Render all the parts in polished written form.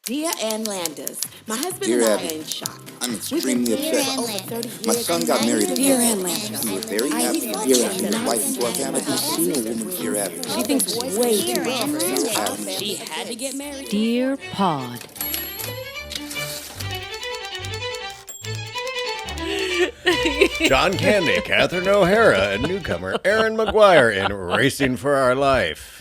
Dear Ann Landers, my husband Dear and I Abby, are in shock. I'm extremely upset. For over 30 years. My son got married in Dear April. Ann Landers. We were very I happy. thought Dear she Abby, said his I wife was into our family. Dear Dear Abby. She thinks way too much for Dear her. Abby. She had to get married. Dear Pod. John Candy, Catherine O'Hara, and newcomer Erin McGuire in Racing for Our Life.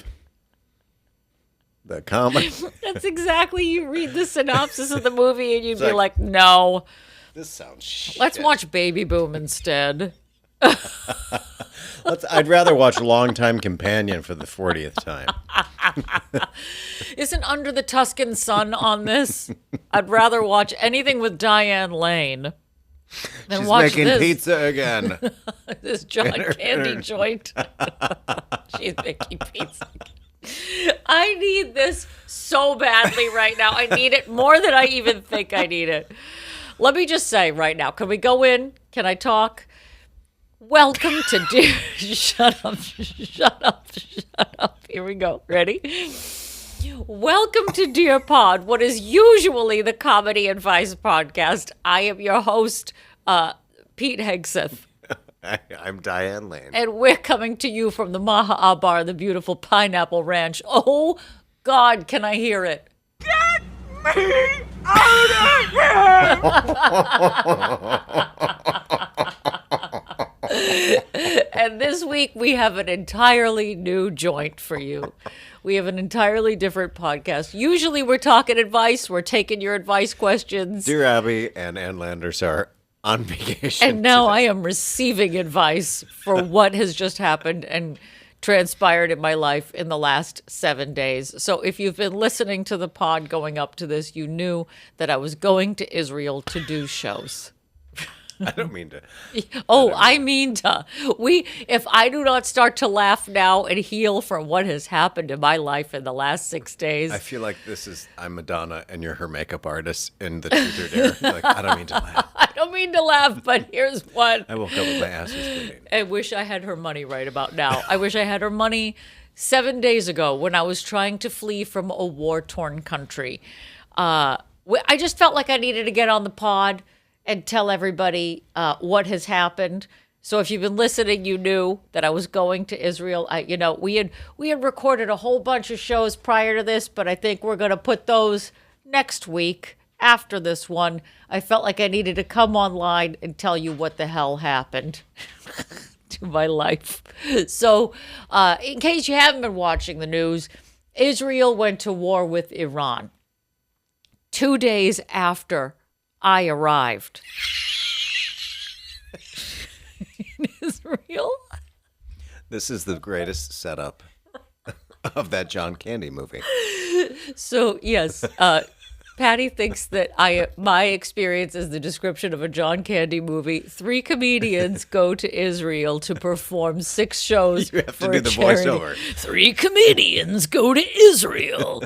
The comedy. That's exactly, you read the synopsis of the movie and you'd be like, no, This sounds shit. let's watch Baby Boom instead. I'd rather watch Longtime Companion for the 40th time. Isn't Under the Tuscan Sun on this? I'd rather watch anything with Diane Lane than She's watch making this. pizza again. This John Candy joint. She's making pizza. I need this so badly right now. I need it more than I even think I need it. Let me just say right now, can we go in? Can I talk? Welcome to Dear... Shut up. Here we go. Ready? Welcome to Dear Pod, what is usually the comedy advice podcast. I am your host, Pete Hegseth. I'm Diane Lane. And we're coming to you from the Maha Bar, the beautiful Pineapple Ranch. Oh, God, can I hear it? Get me out of here! And this week we have an entirely new joint for you. We have an entirely different podcast. Usually we're talking advice. We're taking your advice questions. Dear Abby and Ann Landers are on vacation. And now today. I am receiving advice for what has just happened and transpired in my life in the last 7 days. So if you've been listening to the pod going up to this, you knew that I was going to Israel to do shows. I don't mean to. Oh, I mean to. If I do not start to laugh now and heal from what has happened in my life in the last 6 days. I feel like I'm Madonna and you're her makeup artist in the Truth or Dare. Like, I don't mean to laugh. I don't mean to laugh, but here's what. I woke up with my ass was bleeding. I wish I had her money right about now. I wish I had her money 7 days ago when I was trying to flee from a war-torn country. I just felt like I needed to get on the pod and tell everybody what has happened. So if you've been listening, you knew that I was going to Israel. We had recorded a whole bunch of shows prior to this, but I think we're going to put those next week after this one. I felt like I needed to come online and tell you what the hell happened to my life. So in case you haven't been watching the news, Israel went to war with Iran 2 days after I arrived in Israel. This is the greatest setup of that John Candy movie. So yes, Patty thinks that my experience is the description of a John Candy movie. 3 comedians go to Israel to perform 6 shows. You have for to do a the charity. voiceover. 3 comedians go to Israel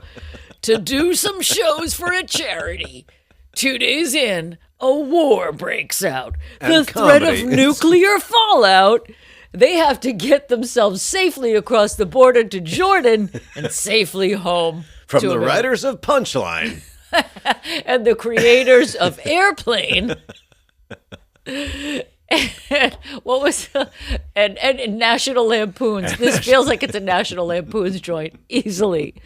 to do some shows for a charity. 2 days in, a war breaks out. And The threat of comedy. nuclear fallout. They have to get themselves safely across the border to Jordan and safely home. From to the America. writers of Punchline. And the creators of Airplane. And what was and National Lampoons. This feels like it's a National Lampoons joint easily.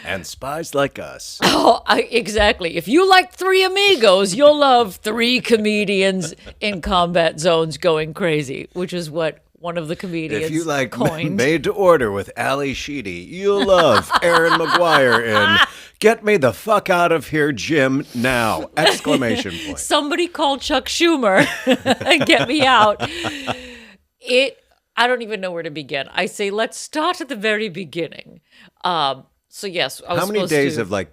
And Spies Like Us. Oh, exactly. If you like 3 Amigos, you'll love 3 comedians in combat zones going crazy, which is what one of the comedians If you like coined. Made to Order with Ali Sheedy, you'll love Erin McGuire in Get Me the Fuck Out of Here, Jim, Now! Exclamation point. Somebody call Chuck Schumer and get me out. I don't even know where to begin. I say, let's start at the very beginning. So yes, I was How many supposed days to, of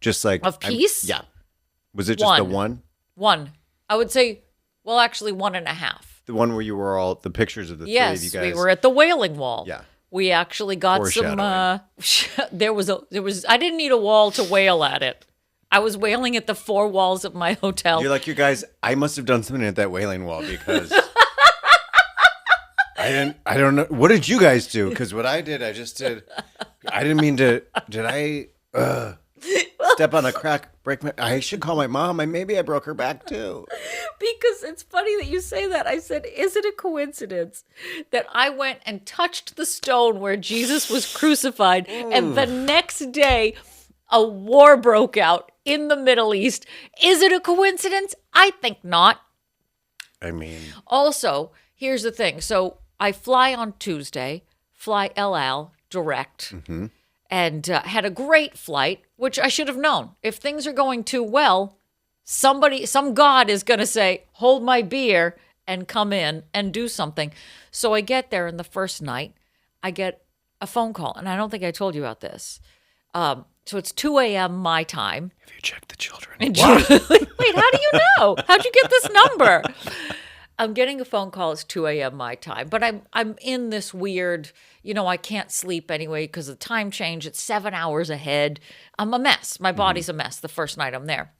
just like of peace? Yeah. Was it just the one? One. I would say, well, actually 1.5. The one where you were all the pictures of the Yes, three of you guys. we were at the Wailing Wall. Yeah. We actually got some. Foreshadowing. There was. I didn't need a wall to wail at it. I was wailing at the 4 walls of my hotel. You're like, you guys, I must have done something at that Wailing Wall because I don't know. What did you guys do? Because what I did, I just did. I didn't mean to. Did I? step on a crack, I should call my mom. Maybe I broke her back too. Because it's funny that you say that. I said, is it a coincidence that I went and touched the stone where Jesus was crucified, and the next day a war broke out in the Middle East? Is it a coincidence? I think not. I mean, Also, here's the thing. So I fly on Tuesday, fly El Al direct, and had a great flight, which I should have known. If things are going too well, some God is going to say, hold my beer and come in and do something. So I get there, and the first night, I get a phone call, and I don't think I told you about this. So it's 2 a.m. my time. have you checked the children? Wait, how do you know? How'd you get this number? I'm getting a phone call. It's 2 a.m. my time, but I'm in this weird, I can't sleep anyway because of the time change. It's 7 hours ahead. I'm a mess. My body's a mess the first night I'm there.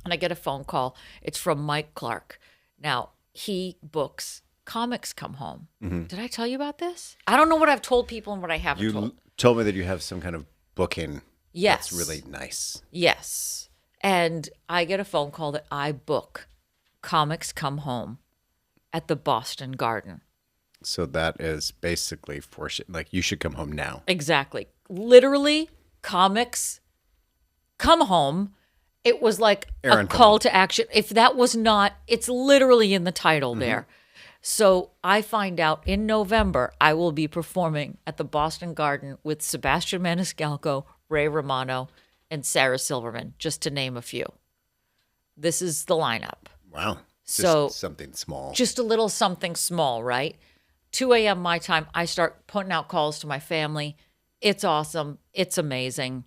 And I get a phone call. It's from Mike Clark. Now, he books Comics Come Home. Did I tell you about this? I don't know what I've told people and what I haven't You told. told me that you have some kind of booking. Yes. That's really nice. Yes. And I get a phone call that I book Comics Come Home at the Boston Garden. So that is basically like you should come home now. Exactly. Literally, Comics Come Home. It was like Erin, a come call on. to action. If that was not, it's literally in the title there. So I find out in November, I will be performing at the Boston Garden with Sebastian Maniscalco, Ray Romano, and Sarah Silverman, just to name a few. This is the lineup. Wow. So- Just something small. Just a little something small, right? 2 a.m. my time, I start putting out calls to my family. It's awesome. It's amazing.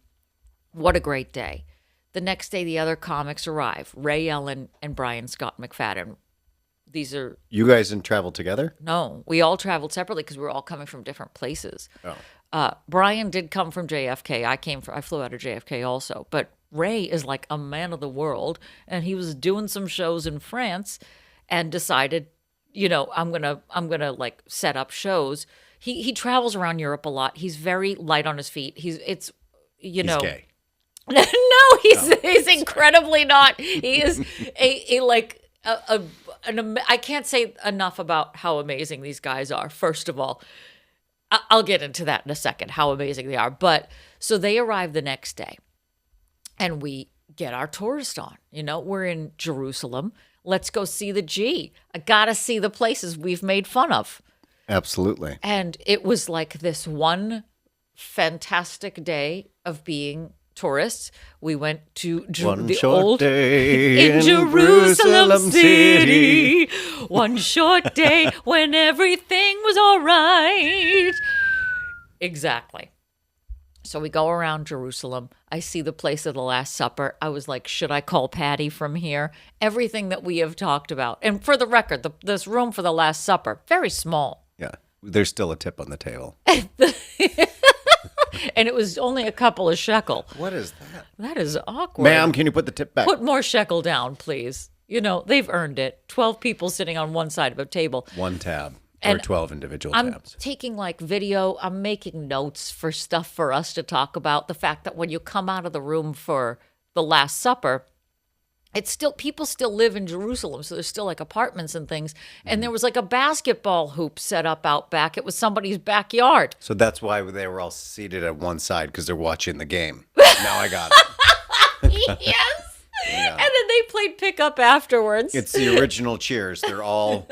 What a great day. The next day, the other comics arrive. Ray Ellen and Brian Scott McFadden. These are, You guys didn't travel together? no, we all traveled separately because we were all coming from different places. Oh. Brian did come from JFK. I flew out of JFK also. But Ray is like a man of the world, and he was doing some shows in France and decided, I'm gonna like set up shows. He travels around Europe a lot. He's very light on his feet. He's Gay. No, he's incredibly not. He is I can't say enough about how amazing these guys are. First of all, I'll get into that in a second, how amazing they are. But so they arrive the next day, and we get our tourist on. We're in Jerusalem. Let's go see the G. I gotta see the places we've made fun of. Absolutely. And it was like this one fantastic day of being tourists. We went to One the short old day in Jerusalem City. One short day when everything was all right. Exactly. So we go around Jerusalem. I see the place of the Last Supper. I was like, should I call Patty from here? Everything that we have talked about. And for the record, this room for the Last Supper, very small. Yeah. There's still a tip on the table. And it was only a couple of shekel. What is that? That is awkward. Ma'am, can you put the tip back? Put more shekel down, please. They've earned it. 12 people sitting on one side of a table. One tab. And or 12 individual I'm tabs. taking video. I'm making notes for stuff for us to talk about. The fact that when you come out of the room for the Last Supper, people still live in Jerusalem. So there's still like apartments and things. And there was like a basketball hoop set up out back. It was somebody's backyard. So that's why they were all seated at one side because they're watching the game. Now I got it. Yes. Yeah. And then they played pickup afterwards. It's the original Cheers. They're all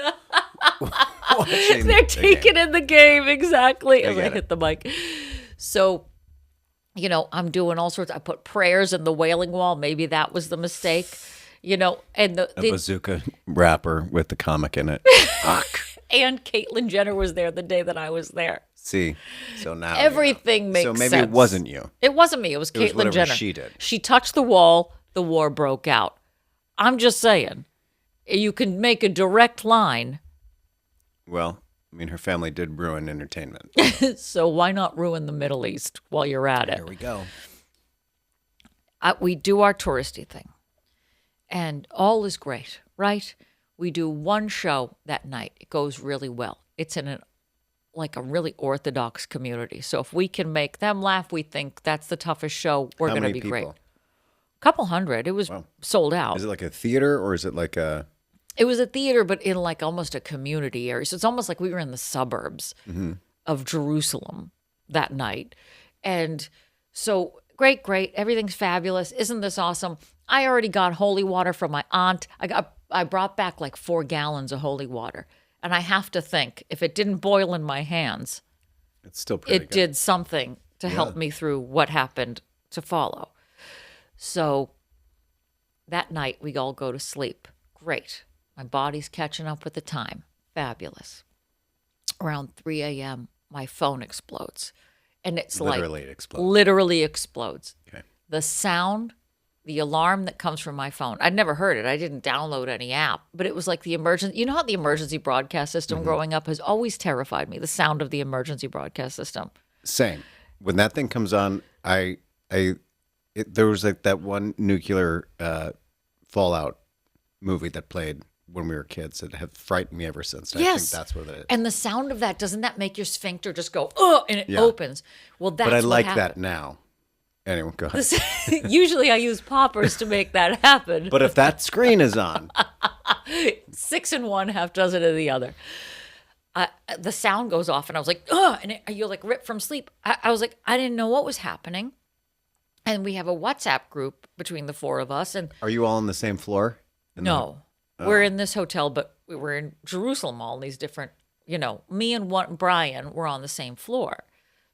watching. They're the taking game. in the game, exactly. As I get it. hit the mic. So, I'm doing all sorts. I put prayers in the Wailing Wall. Maybe that was the mistake. And A bazooka wrapper with the comic in it. Fuck. and Caitlyn Jenner was there the day that I was there. See, so now Everything makes So maybe sense. it wasn't you. It wasn't me. It was It was Caitlyn whatever Jenner. she did. She touched the wall. The war broke out. I'm just saying, you can make a direct line. Well, I mean, her family did ruin entertainment. So why not ruin the Middle East while you're at it? There we go. We do our touristy thing, and all is great, right? We do one show that night. It goes really well. It's in a really Orthodox community. So if we can make them laugh, we think that's the toughest show. We're How going to many be great. people? Couple hundred. It was sold out. Is it like a theater or is it like a? It was a theater, but in like almost a community area. So it's almost like we were in the suburbs of Jerusalem that night. And so great. Everything's fabulous. Isn't this awesome? I already got holy water from my aunt. I brought back like 4 gallons of holy water. And I have to think, if it didn't boil in my hands, It's still pretty it did something to help me through what happened to follow. So that night we all go to sleep. Great. My body's catching up with the time. Fabulous. Around 3 a.m., my phone explodes. And it's Literally like... it explodes. Literally explodes. Okay. The sound, the alarm that comes from my phone. I'd never heard it. I didn't download any app. But it was like the emergency... You know how the emergency broadcast system growing up has always terrified me? The sound of the emergency broadcast system. Same. When that thing comes on, there was like that one nuclear fallout movie that played when we were kids that have frightened me ever since. And I think that's what it is. And the sound of that, doesn't that make your sphincter just go, oh, and it opens? Well, that's but I what like happened. that now. Anyway, go ahead. Usually I use poppers to make that happen. But if that screen is on, 6 in one, half dozen in the other. The sound goes off, and I was like, oh, and you're like ripped from sleep. I was like, I didn't know what was happening. And we have a WhatsApp group between the 4 of us. And are you all on the same floor? no, we're in this hotel, but we were in Jerusalem, all these different, me and Brian were on the same floor.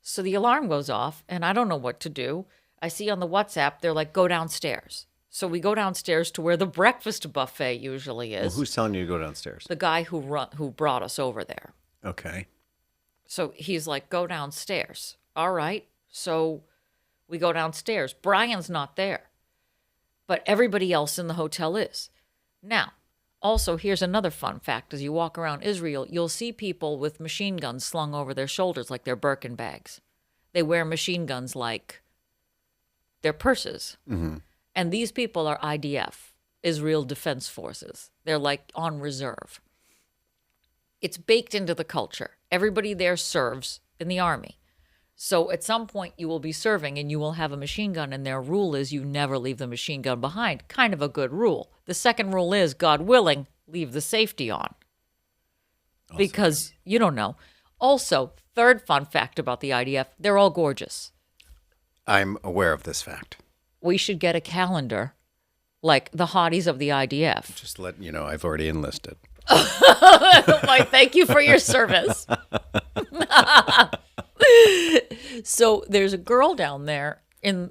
So the alarm goes off, and I don't know what to do. I see on the WhatsApp, they're like, go downstairs. So we go downstairs to where the breakfast buffet usually is. Well, who's telling you to go downstairs? The guy who brought us over there. Okay. So he's like, go downstairs. All right. So we go downstairs. Brian's not there, but everybody else in the hotel is. Now, also, here's another fun fact. As you walk around Israel, you'll see people with machine guns slung over their shoulders like they're Birkin bags. They wear machine guns like they're purses. Mm-hmm. And these people are IDF, Israel Defense Forces. They're like on reserve. It's baked into the culture. Everybody there serves in the army. So at some point you will be serving and you will have a machine gun, and their rule is you never leave the machine gun behind. Kind of a good rule. The second rule is, God willing, leave the safety on. Awesome. Because you don't know. Also, third fun fact about the IDF, they're all gorgeous. I'm aware of this fact. We should get a calendar like the hotties of the IDF. Just let you know, I've already enlisted. Why, thank you for your service. So there's a girl down there,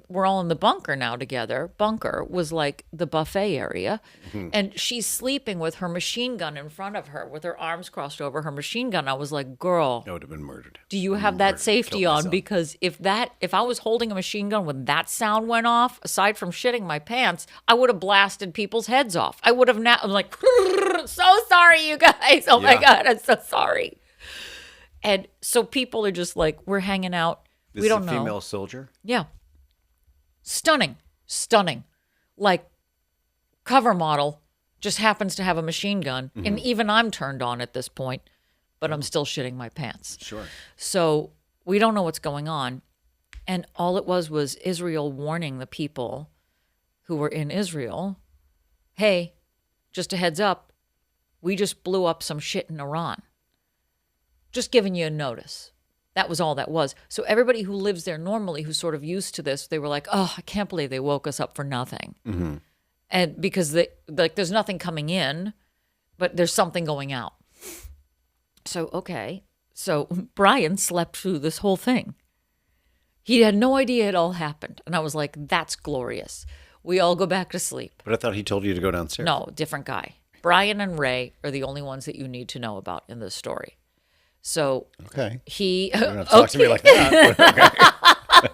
we're all in the bunker now together. Bunker was like the buffet area. Mm-hmm. And she's sleeping with her machine gun in front of her with her arms crossed over her machine gun. I was like, girl, I would have been murdered. Do you have that safety on? Because if I was holding a machine gun when that sound went off, aside from shitting my pants, I would have blasted people's heads off. I would have I'm like, so sorry, you guys. Oh my God, I'm so sorry. And so people are just like, we're hanging out. We don't know. This is a female soldier? Yeah. Stunning. Like, cover model just happens to have a machine gun. Mm-hmm. And even I'm turned on at this point, but I'm still shitting my pants. Sure. So we don't know what's going on. And all it was Israel warning the people who were in Israel, hey, just a heads up, we just blew up some shit in Iran. Just giving you a notice. That was all that was. So everybody who lives there normally, who's sort of used to this, they were like, oh, I can't believe they woke us up for nothing. Mm-hmm. And because there's nothing coming in, but there's something going out. So, okay. So Brian slept through this whole thing. He had no idea it all happened. And I was like, that's glorious. We all go back to sleep. But I thought he told you to go downstairs. No, different guy. Brian and Ray are the only ones that you need to know about in this story. So okay. You don't have to talk to me like that. Okay.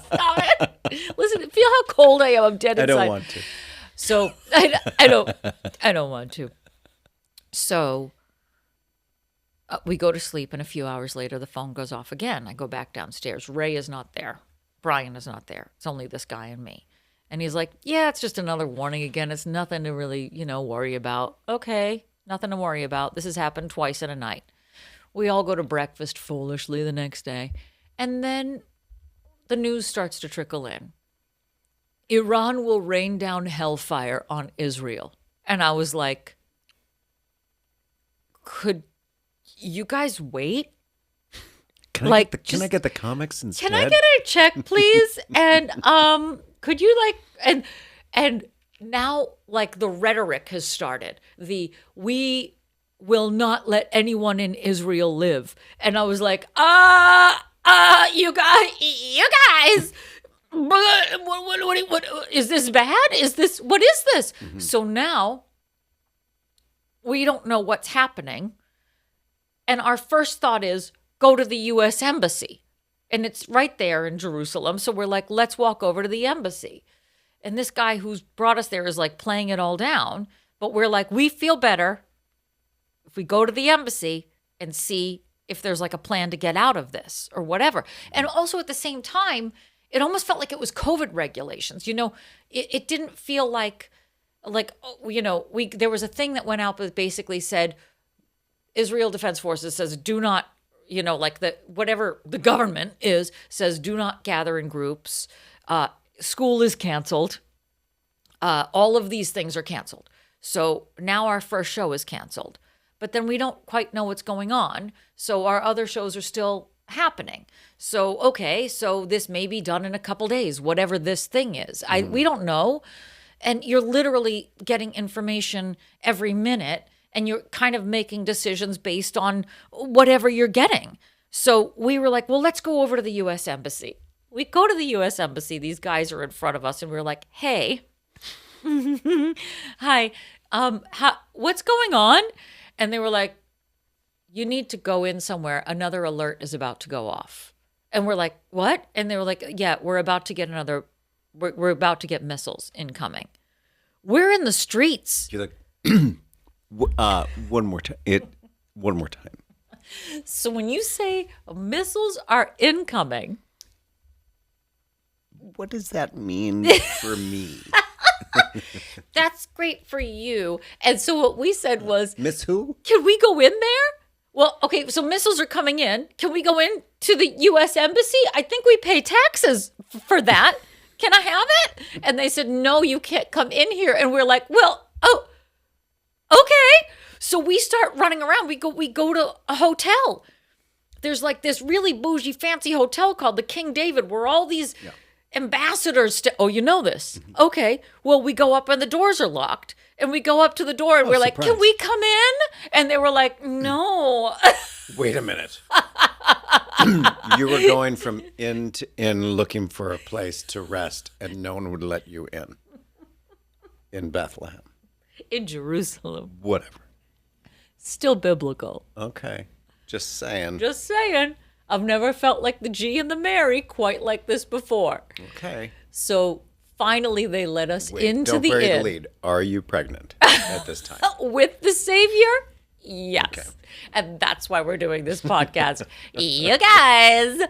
Stop it. Listen, feel how cold I am. I'm dead inside. I don't want to. So I don't want to. So we go to sleep, and a few hours later, the phone goes off again. I go back downstairs. Ray is not there. Brian is not there. It's only this guy and me. And he's like, yeah, it's just another warning again. It's nothing to really, worry about. Okay, nothing to worry about. This has happened twice in a night. We all go to breakfast foolishly the next day. And then the news starts to trickle in. Iran will rain down hellfire on Israel. And I was like, could you guys wait? Can Like, can I get the comics instead? Can I get a check, please? And could you and now like the rhetoric has started. We will not let anyone in Israel live. And I was like, you guys, what is this bad? What is this? Mm-hmm. So now we don't know what's happening. And our first thought is go to the U.S. Embassy. And it's right there in Jerusalem. So we're like, let's walk over to the embassy. And this guy who's brought us there is like playing it all down. But we're like, we feel better if we go to the embassy and see if there's like a plan to get out of this or whatever. And also at the same time, it almost felt like it was COVID regulations. You know, it didn't feel like there was a thing that went out that basically said, Israel Defense Forces says, do not, whatever the government is, says, do not gather in groups. School is canceled. All of these things are canceled. So now our first show is canceled. But then we don't quite know what's going on. So our other shows are still happening. So, okay, so this may be done in a couple days, whatever this thing is. We don't know. And you're literally getting information every minute, and you're kind of making decisions based on whatever you're getting. So we were like, well, let's go over to the U.S. Embassy. We go to the U.S. Embassy. These guys are in front of us, and we're like, hey, hi, what's going on? And they were like, you need to go in somewhere. Another alert is about to go off. And we're like, what? And they were like, yeah, we're about to get we're about to get missiles incoming. We're in the streets. You're like, one more time. One more time. So when you say missiles are incoming, What does that mean for me? that's great for you. And so what we said was, Miss who? can we go in there? Well, okay, so missiles are coming in. Can we go in to the U.S. Embassy? I think we pay taxes for that. Can I have it? And they said, no, you can't come in here. And we're like, well, oh, okay. So we start running around. We go to a hotel. There's like this really bougie, fancy hotel called the King David, where all these ambassadors. Oh, you know this? Okay. Well, we go up and the doors are locked. And we go up to the door and we're like, surprise. can we come in? And they were like, no. Wait a minute. You were going from inn to inn looking for a place to rest, and no one would let you in Bethlehem. In Jerusalem. Whatever. Still biblical. Okay. Just saying. Just saying. I've never felt like the G and the Mary quite like this before. Okay. So finally they let us into don't the bury inn. the lead. Are you pregnant at this time? With the Savior? Yes. Okay. And that's why we're doing this podcast. You guys,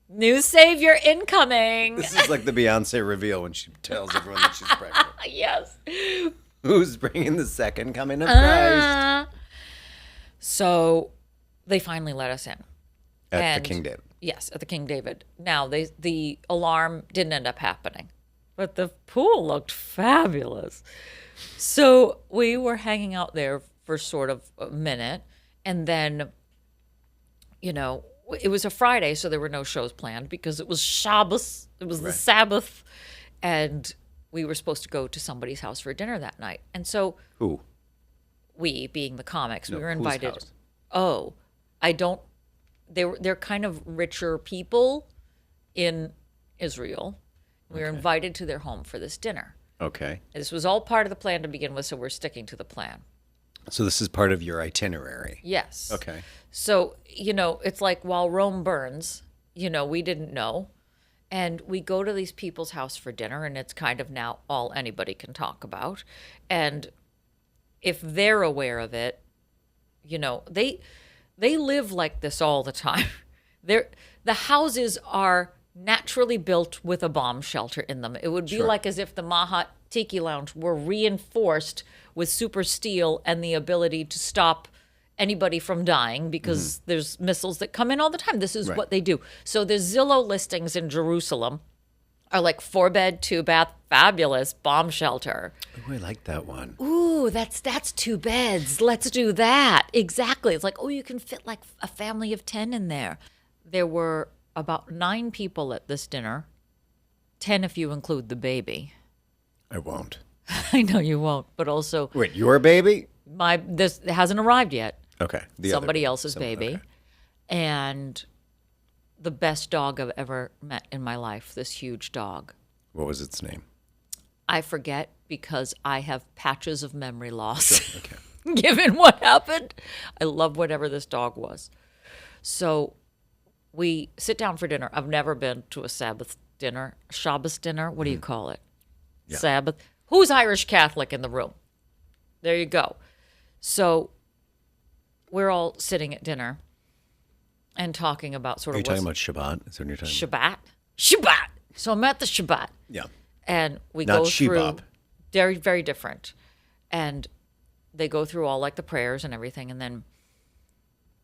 new Savior incoming. This is like the Beyonce reveal when she tells everyone that she's pregnant. Yes. Who's bringing the second coming of Christ? So they finally let us in. At the King David. Yes, at the King David. Now, the alarm didn't end up happening, but the pool looked fabulous. So we were hanging out there for sort of a minute, and then, it was a Friday, so there were no shows planned because it was Shabbos. It was the Sabbath, and we were supposed to go to somebody's house for dinner that night. And so Who? we, being the comics, we were whose invited. house? Oh, I don't. They're kind of richer people in Israel. We were invited to their home for this dinner. Okay. This was all part of the plan to begin with, so we're sticking to the plan. So this is part of your itinerary. Yes. Okay. So, it's like while Rome burns, we didn't know. And we go to these people's house for dinner, and it's kind of now all anybody can talk about. And if they're aware of it, they live like this all the time. The houses are naturally built with a bomb shelter in them. It would be like as if the Mahat Tiki Lounge were reinforced with super steel and the ability to stop anybody from dying because there's missiles that come in all the time. This is what they do. So there's Zillow listings in Jerusalem Our like 4-bed, 2-bath, fabulous bomb shelter. Oh, I like that one. Ooh, that's 2 beds. Let's do that. Exactly. It's like, oh, you can fit like a family of 10 in there. There were about 9 people at this dinner. 10 if you include the baby. I won't. I know you won't, but also Wait, your baby? this hasn't arrived yet. Okay. Somebody else's baby. Okay. And the best dog I've ever met in my life, this huge dog. What was its name? I forget because I have patches of memory loss. Sure. Okay. Given what happened. I love whatever this dog was. So we sit down for dinner. I've never been to a Sabbath dinner. Shabbos dinner? What do you call it? Yeah. Sabbath? Who's Irish Catholic in the room? There you go. So we're all sitting at dinner and talking about sort Are of you talking about Shabbat? Is that what you're talking about? Shabbat. So I'm at the Shabbat. Yeah. And we Not go Shebab. through very, very different. And they go through all like the prayers and everything. And then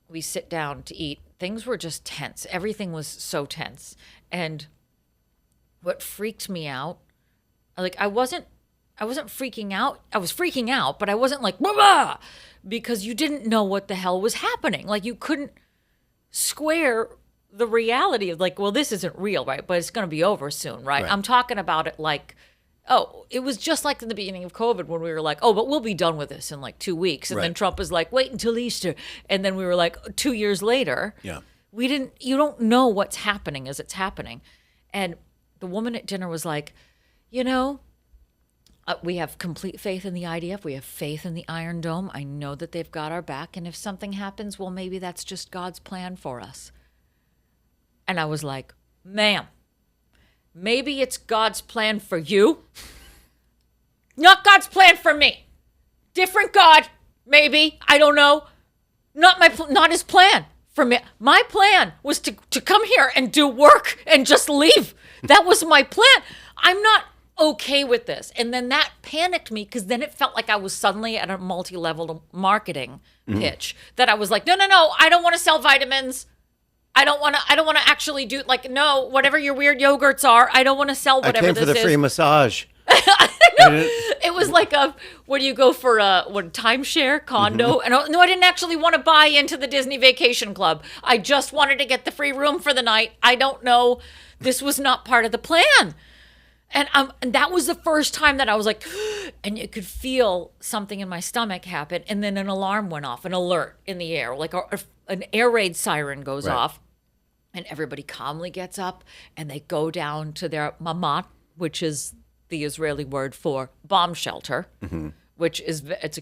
we sit down to eat. Things were just tense. Everything was so tense. And what freaked me out, like I wasn't freaking out. I was freaking out, but I wasn't like, "Blah!" Because you didn't know what the hell was happening. Like you couldn't square the reality of like, well, this isn't real, right? But it's going to be over soon, right? Right. I'm talking about it like, oh, it was just like in the beginning of COVID when we were like, oh, but we'll be done with this in like 2 weeks. And then Right. Trump was like, wait until Easter. And then we were like 2 years later, Yeah. you don't know what's happening as it's happening. And the woman at dinner was like, we have complete faith in the IDF. We have faith in the Iron Dome. I know that they've got our back. And if something happens, well, maybe that's just God's plan for us. And I was like, ma'am, maybe it's God's plan for you. Not God's plan for me. Different God, maybe. I don't know. Not his plan for me. My plan was to come here and do work and just leave. That was my plan. I'm not okay with this. And then that panicked me because then it felt like I was suddenly at a multi-level marketing pitch that I was like, no, I don't want to sell vitamins. I don't want to actually do like, no, whatever your weird yogurts are. I don't want to sell whatever I came this for the is. free massage. It was like when you go for a timeshare condo, and I didn't actually want to buy into the Disney Vacation Club. I just wanted to get the free room for the night. I don't know. This was not part of the plan. And that was the first time that I was like, and you could feel something in my stomach happen. And then an alarm went off, an alert in the air, like an air raid siren goes Right. off. And everybody calmly gets up and they go down to their mamat, which is the Israeli word for bomb shelter, which is, it's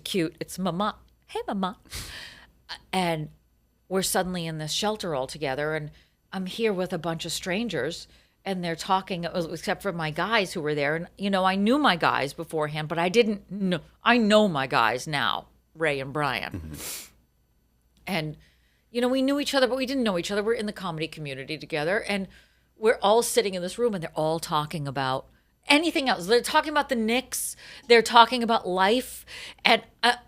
mamat. Hey, mamat. And we're suddenly in this shelter all together. And I'm here with a bunch of strangers. And they're talking, except for my guys who were there. And, I knew my guys beforehand, but I didn't know. I know my guys now, Ray and Brian. And, we knew each other, but we didn't know each other. We're in the comedy community together. And we're all sitting in this room, and they're all talking about anything else. They're talking about the Knicks. They're talking about life. And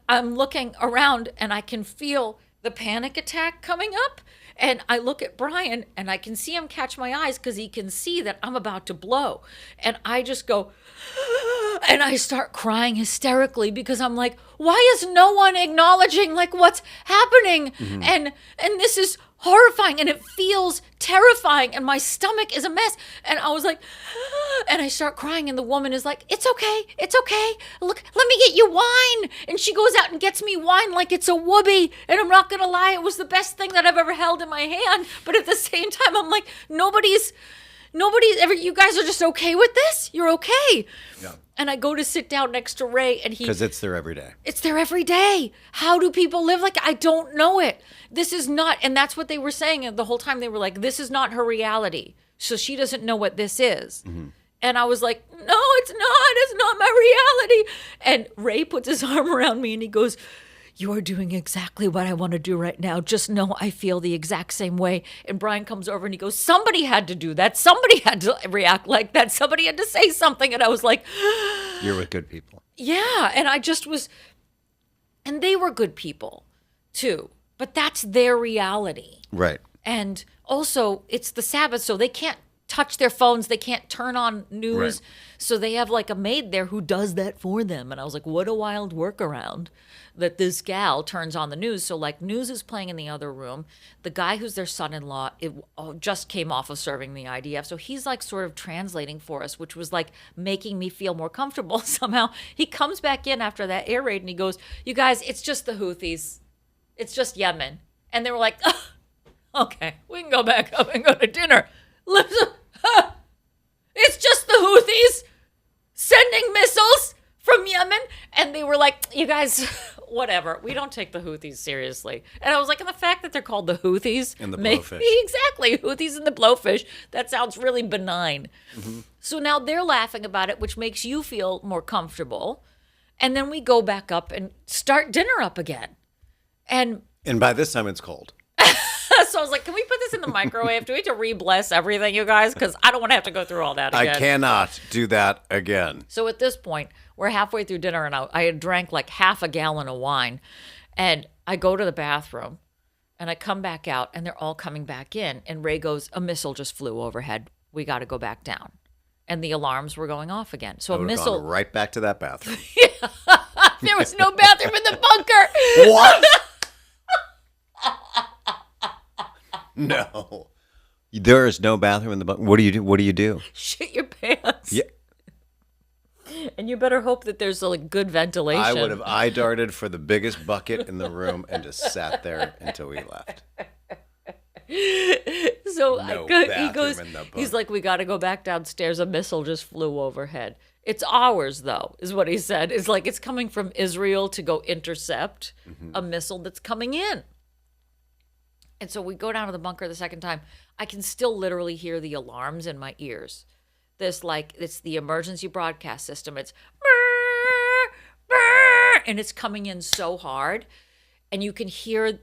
I'm looking around, and I can feel the panic attack coming up. And I look at Brian and I can see him catch my eyes because he can see that I'm about to blow. And I just go, and I start crying hysterically because I'm like, why is no one acknowledging like what's happening? And this is horrifying and it feels terrifying and my stomach is a mess. And I was like, and I start crying and the woman is like, it's okay. Look, let me get you wine. And she goes out and gets me wine like it's a whoopee. And I'm not going to lie, it was the best thing that I've ever held in my hand. But at the same time, I'm like, nobody's ever, you guys are just okay with this? You're okay. Yeah. And I go to sit down next to Ray and Because it's there every day. it's there every day. How do people live like I don't know it. This is not, and that's what they were saying the whole time. They were like, this is not her reality. So she doesn't know what this is. And I was like, no, it's not my reality. And Ray puts his arm around me and he goes, you're doing exactly what I want to do right now. Just know I feel the exact same way. And Brian comes over and he goes, somebody had to do that. Somebody had to react like that. Somebody had to say something. And I was like, You're with good people. yeah. And I just was, and they were good people too. But that's their reality. Right. And also, it's the Sabbath, so they can't touch their phones. They can't turn on news. Right. So they have like a maid there who does that for them. And I was like, what a wild workaround that this gal turns on the news. So like news is playing in the other room. The guy who's their son-in-law just came off of serving the IDF. So he's like sort of translating for us, which was like making me feel more comfortable somehow. He comes back in after that air raid and he goes, you guys, it's just the Houthis. It's just Yemen. And they were like, oh, okay, we can go back up and go to dinner. Listen, it's just the Houthis sending missiles from Yemen. And they were like, you guys, whatever. We don't take the Houthis seriously. And I was like, and the fact that they're called the Houthis. And the blowfish. Exactly. Houthis and the blowfish. That sounds really benign. Mm-hmm. So now they're laughing about it, which makes you feel more comfortable. And then we go back up and start dinner up again. And by this time, it's cold. so I was like, can we put this in the microwave? Do we have to re-bless everything, you guys? Because I don't want to have to go through all that again. I cannot do that again. So at this point, we're halfway through dinner, and I had drank like half a gallon of wine. And I go to the bathroom, and I come back out, and they're all coming back in. And Ray goes, a missile just flew overhead. We got to go back down. And the alarms were going off again. So I a would have missile... gone right back to that bathroom. There was no bathroom in the bunker. What? No. There is no bathroom in the bunker. What do you do? What do you do? Shit your pants. Yeah. And you better hope that there's like good ventilation. I would have eye darted for the biggest bucket in the room and just sat there until we left. So No he bathroom goes, in the bunker. he's like, we got to go back downstairs. A missile just flew overhead. It's ours, though, is what he said. It's like it's coming from Israel to go intercept a missile that's coming in. And so we go down to the bunker the second time. I can still literally hear the alarms in my ears. This, like, it's the emergency broadcast system. It's brr, brr, and it's coming in so hard. And you can hear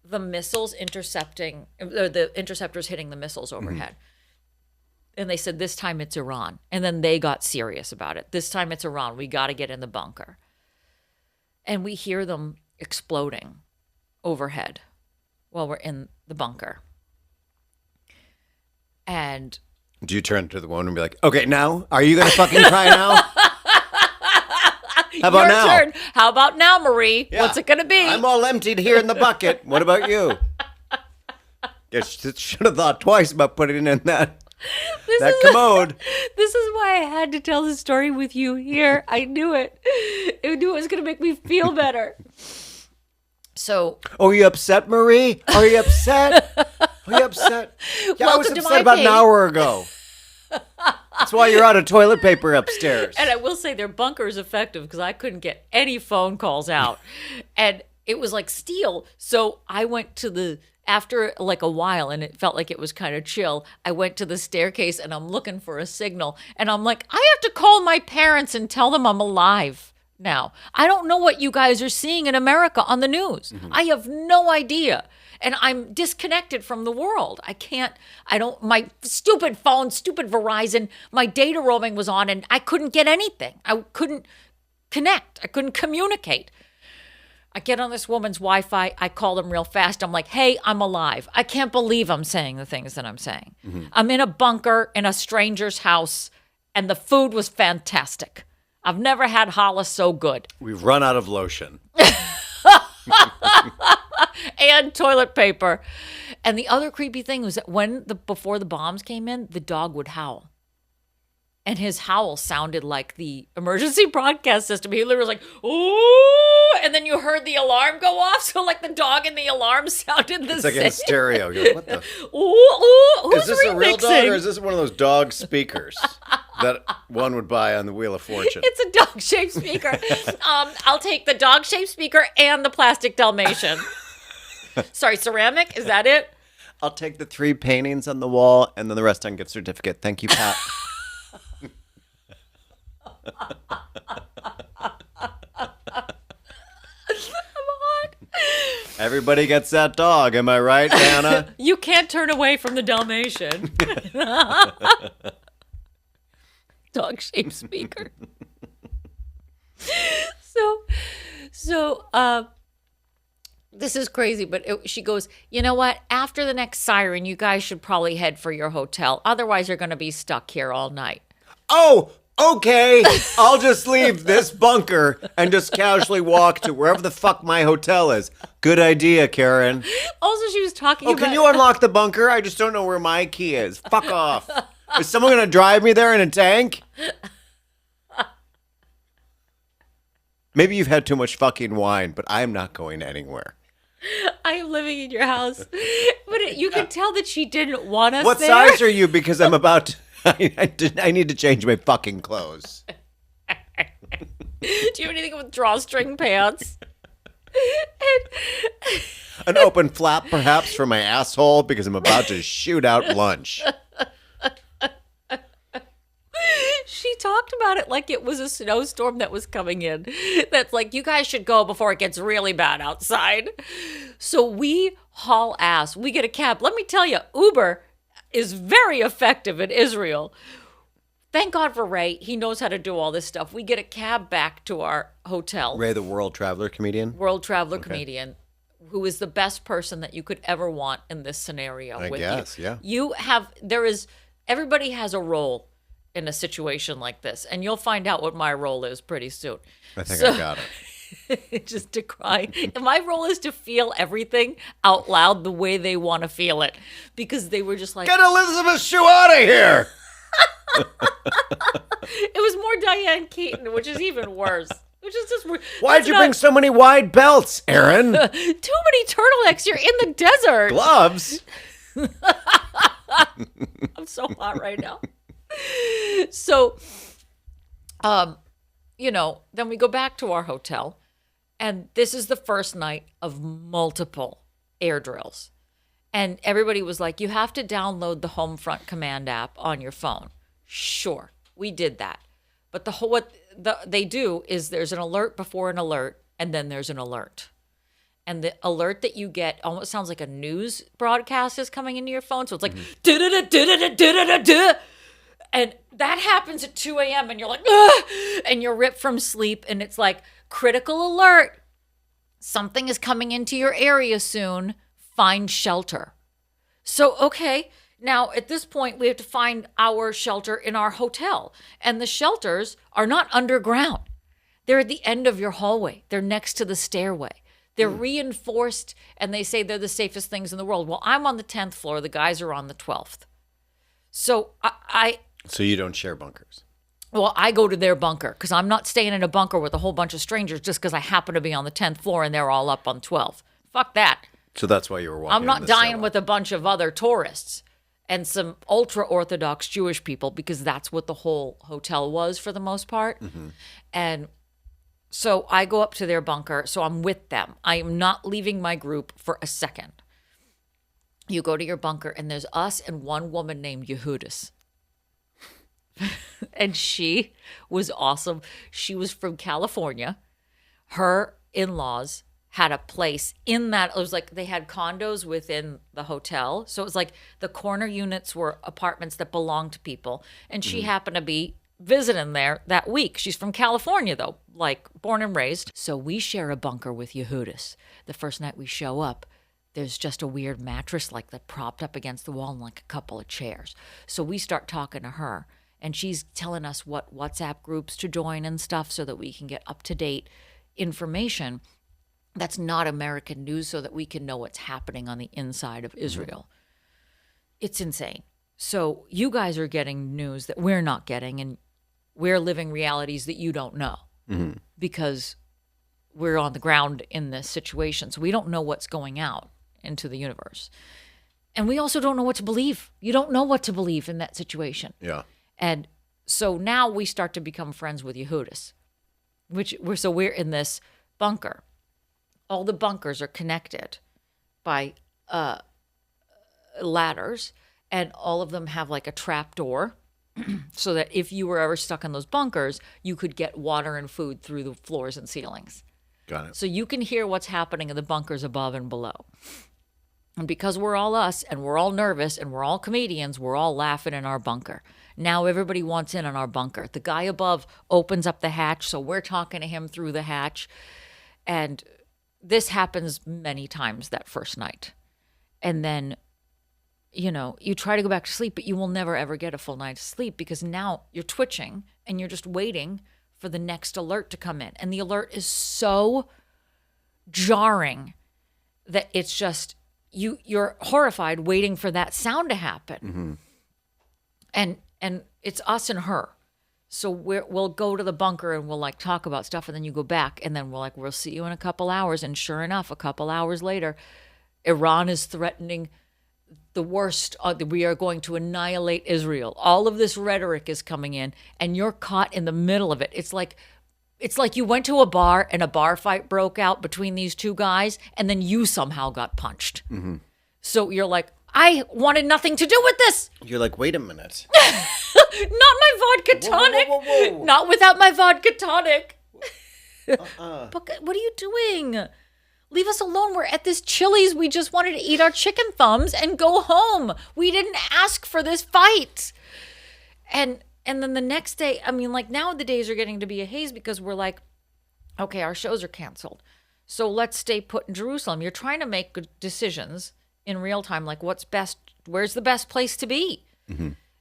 the missiles intercepting, or the interceptors hitting the missiles overhead. And they said, this time it's Iran. And then they got serious about it. This time it's Iran. We got to get in the bunker. And we hear them exploding overhead while we're in the bunker. And Do you turn to the woman and be like, okay, now? Are you going to fucking cry now? How about your now? turn. How about now, Marie? Yeah. What's it going to be? I'm all emptied here in the bucket. What about you? You should have thought twice about putting it in that commode. This is why I had to tell the story with you here. I knew it. I knew it was going to make me feel better. So, Oh, are you upset, Marie? Are you upset? Are you upset? Yeah, I was Welcome to upset my about an pain. hour ago. That's why you're out of toilet paper upstairs. and I will say their bunker is effective because I couldn't get any phone calls out. And it was like steel. So I went to after like a while, and it felt like it was kind of chill, I went to the staircase and I'm looking for a signal. And I'm like, I have to call my parents and tell them I'm alive now. I don't know what you guys are seeing in America on the news. I have no idea. And I'm disconnected from the world. My stupid phone, stupid Verizon, my data roaming was on and I couldn't get anything. I couldn't connect. I couldn't communicate. I get on this woman's Wi-Fi. I call them real fast. I'm like, hey, I'm alive. I can't believe I'm saying the things that I'm saying. I'm in a bunker in a stranger's house and the food was fantastic. I've never had challah so good. We've run out of lotion. And toilet paper. And the other creepy thing was that before the bombs came in, the dog would howl. And his howl sounded like the emergency broadcast system. He literally was like, ooh, and then you heard the alarm go off. So like the dog and the alarm sounded the It's like same. in stereo. You're like, what the? Ooh, who's Is this a real dog remixing? or is this one of those dog speakers that one would buy on the Wheel of Fortune? It's a dog-shaped speaker. I'll take the dog-shaped speaker and the plastic Dalmatian. Sorry, ceramic? Is that it? I'll take the 3 paintings on the wall and then the rest on gift certificate. Thank you, Pat. Everybody gets that dog. Am I right, Anna? You can't turn away from the Dalmatian. Dog-shaped speaker. So, this is crazy, but she goes, you know what? After the next siren, you guys should probably head for your hotel. Otherwise, you're going to be stuck here all night. Oh, okay. I'll just leave this bunker and just casually walk to wherever the fuck my hotel is. Good idea, Karen. Also, she was talking Oh, about... can you unlock the bunker? I just don't know where my key is. Fuck off. Is someone going to drive me there in a tank? Maybe you've had too much fucking wine, but I'm not going anywhere. I am living in your house. But you can tell that she didn't want us What there. size are you? Because I'm about to... I need to change my fucking clothes. Do you have anything with drawstring pants? An open flap, perhaps, for my asshole because I'm about to shoot out lunch. She talked about it like it was a snowstorm that was coming in. That's like, you guys should go before it gets really bad outside. So we haul ass. We get a cab. Let me tell you, Uber is very effective in Israel. Thank God for Ray. He knows how to do all this stuff. We get a cab back to our hotel. Ray, the world traveler comedian? World traveler comedian, who is the best person that you could ever want in this scenario. I with guess, you. yeah. Everybody has a role in a situation like this, and you'll find out what my role is pretty soon. I think I got it. Just to cry. And my role is to feel everything out loud the way they want to feel it, because they were just like, Get Elizabeth Shue out of here! it was more Diane Keaton, which is even worse. Which is just weird. Why'd you bring so many wide belts, Erin? too many turtlenecks? You're in the desert. Gloves? I'm so hot right now. So, then we go back to our hotel, and this is the first night of multiple air drills. And everybody was like, you have to download the Homefront Command app on your phone. Sure, we did that. But they do is there's an alert before an alert, and then there's an alert. And the alert that you get almost sounds like a news broadcast is coming into your phone. So it's like, da-da-da-da-da-da-da-da-da. And that happens at 2 a.m. and you're like, ugh! And you're ripped from sleep. And it's like, critical alert. Something is coming into your area soon. Find shelter. So, okay. Now, at this point, we have to find our shelter in our hotel. And the shelters are not underground. They're at the end of your hallway. They're next to the stairway. They're reinforced, and they say they're the safest things in the world. Well, I'm on the 10th floor. The guys are on the 12th. So So you don't share bunkers? I go to their bunker because I'm not staying in a bunker with a whole bunch of strangers just because I happen to be on the 10th floor and they're all up on 12. Fuck that. So that's why you were walking I'm not in the dying stairwell. with a bunch of other tourists and some ultra-Orthodox Jewish people because that's what the whole hotel was for the most part. Mm-hmm. And so I go up to their bunker, so I'm with them. I am not leaving my group for a second. You go to your bunker, and there's us and one woman named Yehudis. And she was awesome. She was from California. Her in-laws had a place in that. It was like they had condos within the hotel. So it was like the corner units were apartments that belonged to people. And she happened to be visiting there that week. She's from California, though, like born and raised. So we share a bunker with Yehudis. The first night we show up, there's just a weird mattress like that propped up against the wall and like a couple of chairs. So we start talking to her, and she's telling us what WhatsApp groups to join and stuff so that we can get up-to-date information that's not American news so that we can know what's happening on the inside of Israel. It's insane. So you guys are getting news that we're not getting, and we're living realities that you don't know because we're on the ground in this situation. So we don't know what's going out into the universe. And we also don't know what to believe. You don't know what to believe in that situation. Yeah. And so now we start to become friends with Yehudis, we're in this bunker. All the bunkers are connected by ladders, and all of them have like a trap door so that if you were ever stuck in those bunkers, you could get water and food through the floors and ceilings. Got it. So you can hear what's happening in the bunkers above and below. And because we're all us and we're all nervous and we're all comedians, we're all laughing in our bunker. Now everybody wants in on our bunker. The guy above opens up the hatch, so we're talking to him through the hatch. And this happens many times that first night. And then, you try to go back to sleep, but you will never, ever get a full night's sleep because now you're twitching and you're just waiting for the next alert to come in. And the alert is so jarring that it's just, you're horrified waiting for that sound to happen. And it's us and her. So we'll go to the bunker and we'll like talk about stuff, and then you go back, and then we'll see you in a couple hours. And sure enough, a couple hours later, Iran is threatening the worst. We are going to annihilate Israel. All of this rhetoric is coming in, and you're caught in the middle of it. It's like you went to a bar and a bar fight broke out between these two guys, and then you somehow got punched. So you're like, I wanted nothing to do with this. You're like, wait a minute. Not my vodka tonic. Whoa. Not without my vodka tonic. But what are you doing? Leave us alone. We're at this Chili's. We just wanted to eat our chicken thumbs and go home. We didn't ask for this fight. And then the next day, I mean, like now the days are getting to be a haze because we're like, okay, our shows are canceled. So let's stay put in Jerusalem. You're trying to make good decisions in real time, like what's best, where's the best place to be?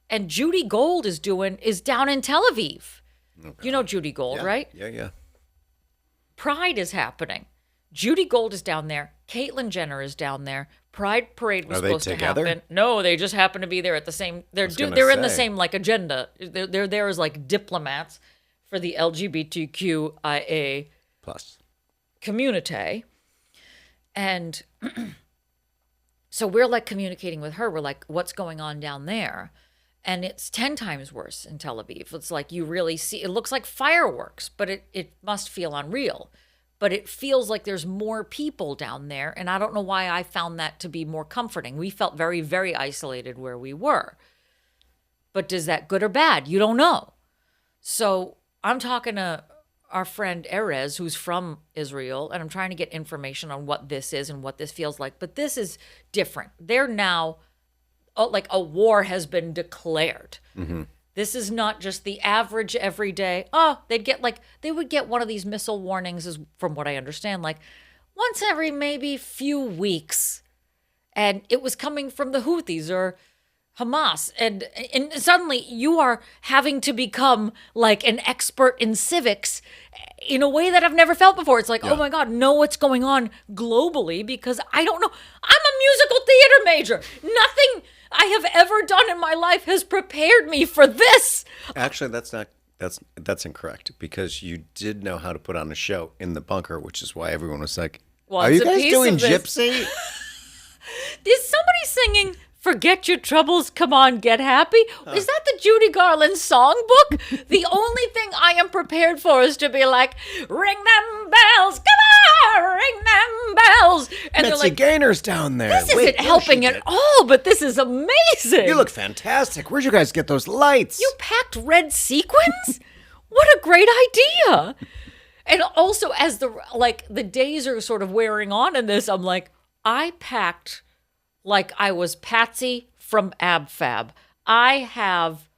And Judy Gold is down in Tel Aviv. Okay. You know Judy Gold, right? Yeah. Pride is happening. Judy Gold is down there. Caitlyn Jenner is down there. Pride Parade was supposed to happen. No, they just happen to be there at the same. They're in the same like agenda. They're there as like diplomats for the LGBTQIA plus community, and so we're like communicating with her. We're like, what's going on down there? And it's 10 times worse in Tel Aviv. It's like you really see, it looks like fireworks, but it must feel unreal. But it feels like there's more people down there. And I don't know why I found that to be more comforting. We felt very, very isolated where we were. But is that good or bad? You don't know. So I'm talking to our friend Erez, who's from Israel, and I'm trying to get information on what this is and what this feels like. But this is different. They're now, like a war has been declared. This is not just the average everyday. They would get one of these missile warnings, is from what I understand, like once every maybe few weeks. And it was coming from the Houthis or Hamas. And suddenly you are having to become like an expert in civics in a way that I've never felt before. It's like, oh my God, know what's going on globally because I don't know. I'm a musical theater major. Nothing I have ever done in my life has prepared me for this. Actually, that's incorrect because you did know how to put on a show in the bunker, which is why everyone was like, are you guys doing Gypsy? Is somebody singing Forget Your Troubles, Come On, Get Happy? Is that the Judy Garland songbook? The only thing I am prepared for is to be like, ring them bells, come on, ring them bells. And Betsy they're like, Gaynor's down there. this isn't helping at all, but this is amazing. You look fantastic. Where'd you guys get those lights? You packed red sequins? What a great idea. And also as the days are sort of wearing on in this, I'm like, I packed like I was Patsy from Ab Fab. I have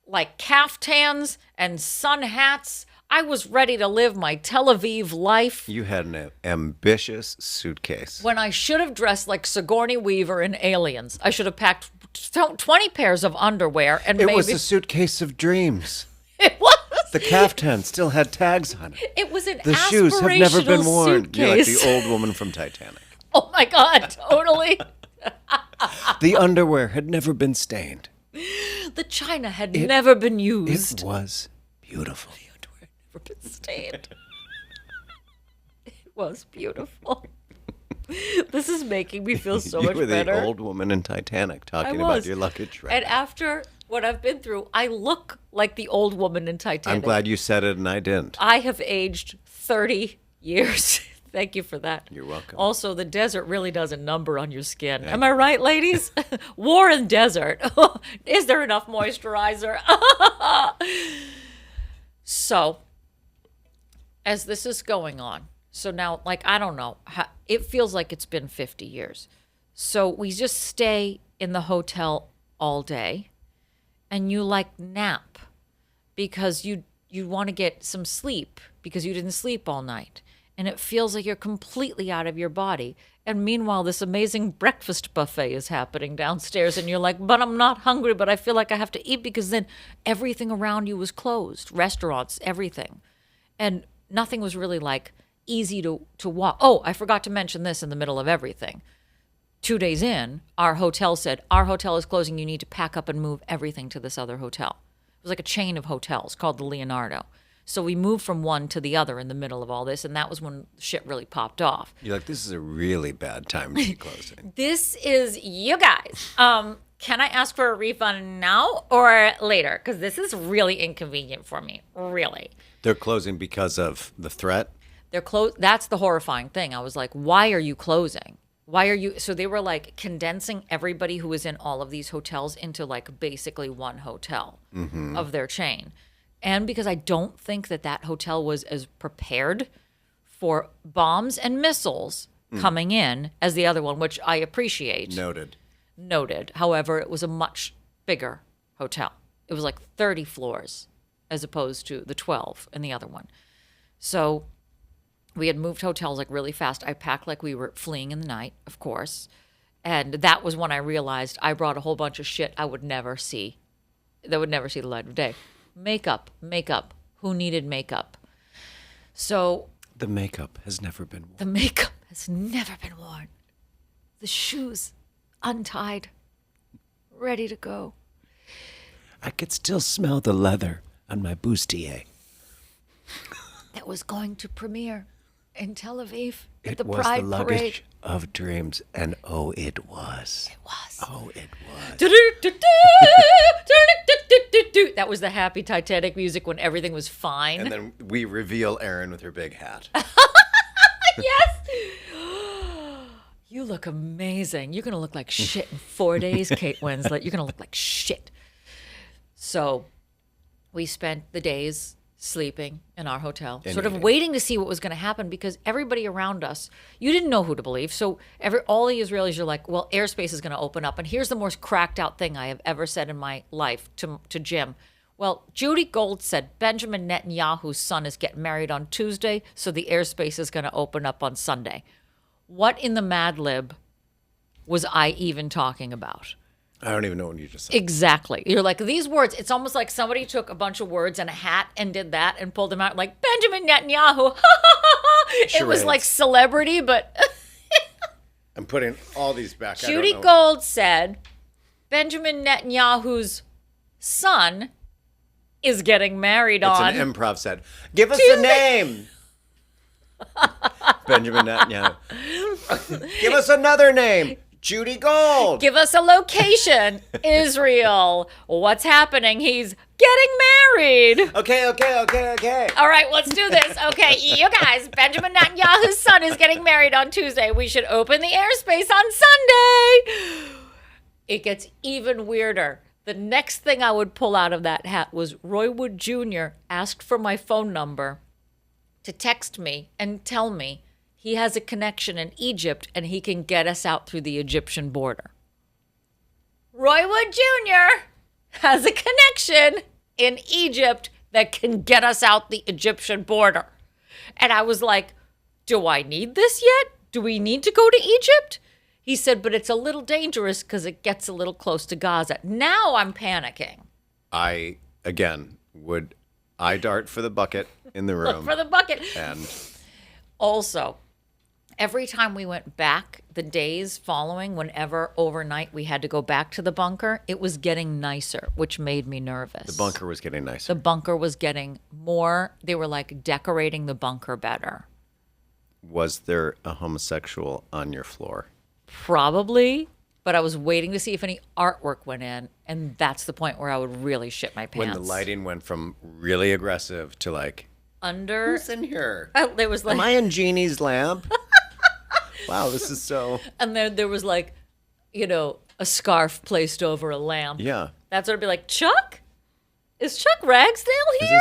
like caftans and sun hats. I was ready to live my Tel Aviv life. You had an ambitious suitcase. When I should have dressed like Sigourney Weaver in Aliens. I should have packed 20 pairs of underwear and It was a suitcase of dreams. It was. The caftan still had tags on it. It was an The shoes have never been worn. Suitcase. You're like the old woman from Titanic. Oh my God, totally. The underwear had never been stained. The china had never been used. It was beautiful. The underwear had never been stained. It was beautiful. This is making me feel so much You were better. the old woman in Titanic talking about your luggage. Right And now. after what I've been through, I look like the old woman in Titanic. I'm glad you said it and I didn't. I have aged 30 years. Thank you for that. You're welcome. Also, the desert really does a number on your skin. Am I right, ladies? War and desert. Is there enough moisturizer? So, as this is going on, so now, like, I don't know, it feels like it's been 50 years. So we just stay in the hotel all day, and you like nap because you want to get some sleep because you didn't sleep all night. and it feels like you're completely out of your body. And meanwhile, this amazing breakfast buffet is happening downstairs, and you're like, but I'm not hungry, but I feel like I have to eat, because then everything around you was closed, restaurants, everything. And nothing was really like easy to walk. Oh, I forgot to mention this in the middle of everything. 2 days in, our hotel said, our hotel is closing. You need to pack up and move everything to this other hotel. It was like a chain of hotels called the Leonardo. So we moved from one to the other in the middle of all this, and that was when shit really popped off. You're like, this is a really bad time to be closing. This is you guys. Can I ask for a refund now or later? Because this is really inconvenient for me, really. They're closing because of the threat? They're closed. That's the horrifying thing. I was like, why are you closing? Why are you? So they were like condensing everybody who was in all of these hotels into like basically one hotel of their chain. And because I don't think that hotel was as prepared for bombs and missiles coming in as the other one, which I appreciate. Noted. However, it was a much bigger hotel. It was like 30 floors as opposed to the 12 in the other one. So we had moved hotels like really fast. I packed like we were fleeing in the night, of course. And that was when I realized I brought a whole bunch of shit I would never see. That would never see the light of day. Makeup. Who needed makeup? So the makeup has never been worn. The makeup has never been worn. The shoes untied, ready to go. I could still smell the leather on my bustier. That was going to premiere in Tel Aviv at It the was Pride the luggage Parade. of dreams, and oh, it was. It was. Oh, it was. That was the happy Titanic music when everything was fine. And then we reveal Erin with her big hat. Yes. You look amazing. You're going to look like shit in 4 days, Kate Winslet. You're going to look like shit. So we spent the days sleeping in our hotel, sort of waiting to see what was going to happen, because everybody around us, you didn't know who to believe. So all the Israelis are like, well, airspace is going to open up. And here's the most cracked out thing I have ever said in my life to Jim. Well, Judy Gold said Benjamin Netanyahu's son is getting married on Tuesday, so the airspace is going to open up on Sunday. What in the Mad Lib was I even talking about? I don't even know what you just said. Exactly. You're like, these words, it's almost like somebody took a bunch of words and a hat and did that and pulled them out like Benjamin Netanyahu. It was like celebrity, but I'm putting all these back. Judy Gold said Benjamin Netanyahu's son is getting married on. It's an improv set. Give us a name. Benjamin Netanyahu. Give us another name. Judy Gold. Give us a location. Israel. What's happening? He's getting married. Okay. All right, let's do this. Okay, you guys, Benjamin Netanyahu's son is getting married on Tuesday. We should open the airspace on Sunday. It gets even weirder. The next thing I would pull out of that hat was Roy Wood Jr. asked for my phone number to text me and tell me he has a connection in Egypt and he can get us out through the Egyptian border. Roy Wood Jr. has a connection in Egypt that can get us out the Egyptian border. And I was like, do I need this yet? Do we need to go to Egypt? He said, but it's a little dangerous because it gets a little close to Gaza. Now I'm panicking. I dart for the bucket in the room. For the bucket. And also, every time we went back, the days following, whenever overnight we had to go back to the bunker, it was getting nicer, which made me nervous. the bunker was getting nicer. The bunker was getting more, they were like decorating the bunker better. Was there a homosexual on your floor? Probably, but I was waiting to see if any artwork went in, and that's the point where I would really shit my pants. When the lighting went from really aggressive to like, under, who's in here? there was like, Am I in Jeannie's lamp? Wow, this is so... and then there was like, a scarf placed over a lamp. Yeah. That's what it'd be like, Chuck? Is Chuck Ragsdale here?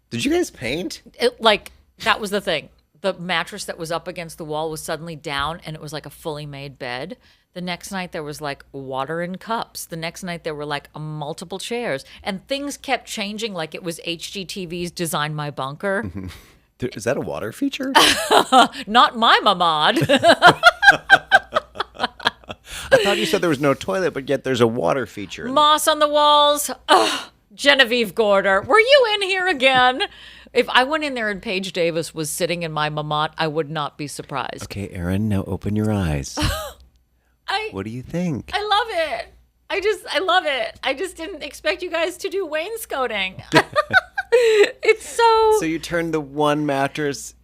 Did you guys paint? That was the thing. The mattress that was up against the wall was suddenly down, and it was like a fully made bed. The next night there was like water in cups. The next night there were like multiple chairs, and things kept changing. Like it was HGTV's Design My Bunker. Is that a water feature? Not my mamad. I thought you said there was no toilet, but yet there's a water feature. Moss on the walls. Ugh, Genevieve Gorder, were you in here again? If I went in there and Paige Davis was sitting in my mamad, I would not be surprised. Okay, Erin, now open your eyes. I What do you think? I love it. I love it. I just didn't expect you guys to do wainscoting. It's so. So you turned the one mattress